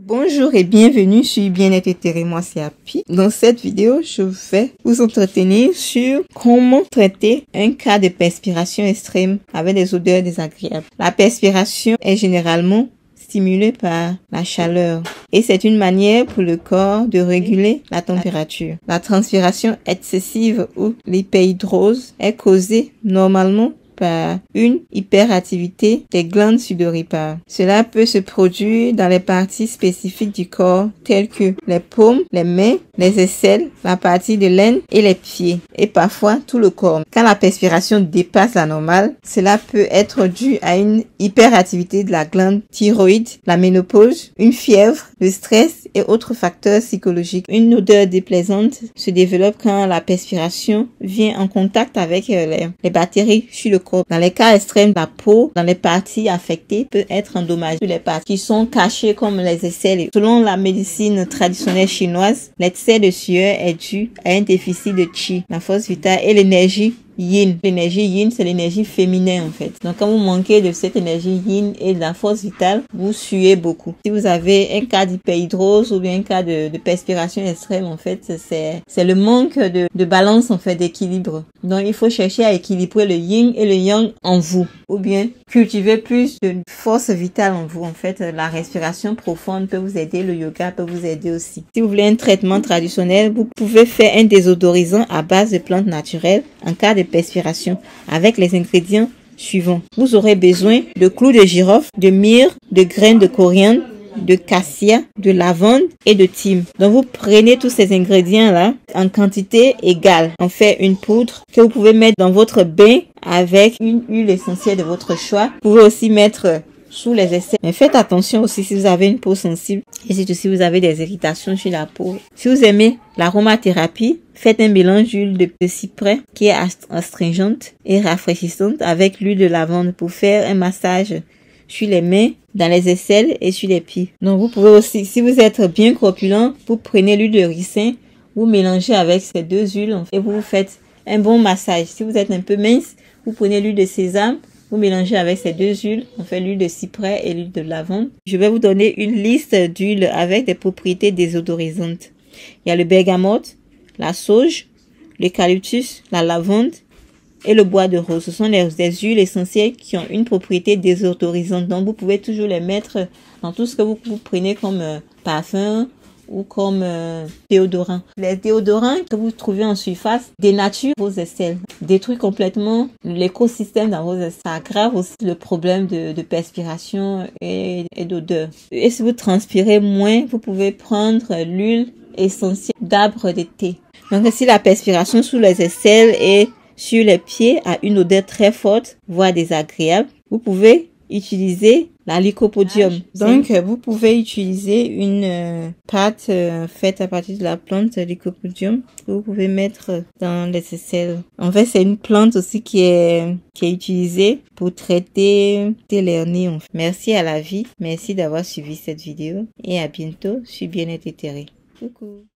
Bonjour et bienvenue sur Bien-être éthéré, moi c'est Happy. Dans cette vidéo, je vais vous entretenir sur comment traiter un cas de perspiration extrême avec des odeurs désagréables. La perspiration est généralement stimulée par la chaleur et c'est une manière pour le corps de réguler la température. La transpiration excessive ou l'hyperhidrose est causée normalement par une hyperactivité des glandes sudoripares. Cela peut se produire dans les parties spécifiques du corps telles que les paumes, les mains, les aisselles, la partie de l'aine et les pieds et parfois tout le corps. Quand la perspiration dépasse la normale, cela peut être dû à une hyperactivité de la glande thyroïde, la ménopause, une fièvre, le stress et autres facteurs psychologiques. Une odeur déplaisante se développe quand la perspiration vient en contact avec les bactéries sur le corps. Dans les cas extrêmes, la peau dans les parties affectées peut être endommagée. Les parties qui sont cachées comme les aisselles. Selon la médecine traditionnelle chinoise, l'excès de sueur est dû à un déficit de qi, la force vitale et l'énergie yin. L'énergie yin, c'est l'énergie féminine en fait. Donc quand vous manquez de cette énergie yin et de la force vitale, vous suez beaucoup. Si vous avez un cas d'hyperhidrose ou bien un cas de perspiration extrême, en fait, c'est le manque de balance en fait, d'équilibre. Donc il faut chercher à équilibrer le yin et le yang en vous. Ou bien cultiver plus de force vitale en vous. En fait, la respiration profonde peut vous aider, le yoga peut vous aider aussi. Si vous voulez un traitement traditionnel, vous pouvez faire un désodorisant à base de plantes naturelles en cas de perspiration avec les ingrédients suivants. Vous aurez besoin de clous de girofle, de myrrhe, de graines de coriandre, de cassia, de lavande et de thym. Donc vous prenez tous ces ingrédients là en quantité égale. On fait une poudre que vous pouvez mettre dans votre bain avec une huile essentielle de votre choix. Vous pouvez aussi mettre sous les aisselles. Mais faites attention aussi si vous avez une peau sensible et surtout si vous avez des irritations sur la peau. Si vous aimez l'aromathérapie, faites un mélange d'huile de cyprès qui est astringente et rafraîchissante avec l'huile de lavande pour faire un massage sur les mains, dans les aisselles et sur les pieds. Donc vous pouvez aussi, si vous êtes bien corpulent, vous prenez l'huile de ricin, vous mélangez avec ces deux huiles et vous faites un bon massage. Si vous êtes un peu mince, vous prenez l'huile de sésame, vous mélangez avec ces deux huiles, on fait l'huile de cyprès et l'huile de lavande. Je vais vous donner une liste d'huiles avec des propriétés désodorisantes. Il y a le bergamote, la sauge, l'eucalyptus, la lavande et le bois de rose. Ce sont des huiles essentielles qui ont une propriété désodorisante. Donc vous pouvez toujours les mettre dans tout ce que vous prenez comme parfum ou comme déodorant. Les déodorants que vous trouvez en surface dénaturent vos aisselles, détruisent complètement l'écosystème dans vos aisselles. Ça aggrave aussi le problème de perspiration et d'odeur. Et si vous transpirez moins, vous pouvez prendre l'huile essentielle d'arbre de thé. Donc si la perspiration sous les aisselles et sur les pieds a une odeur très forte, voire désagréable, vous pouvez utiliser la lycopodium. Donc, vous pouvez utiliser une pâte faite à partir de la plante lycopodium que vous pouvez mettre dans les aisselles. En fait, c'est une plante aussi qui est utilisée pour traiter les hernies. Merci à la vie. Merci d'avoir suivi cette vidéo et à bientôt sur Bien-être éthéré. Coucou.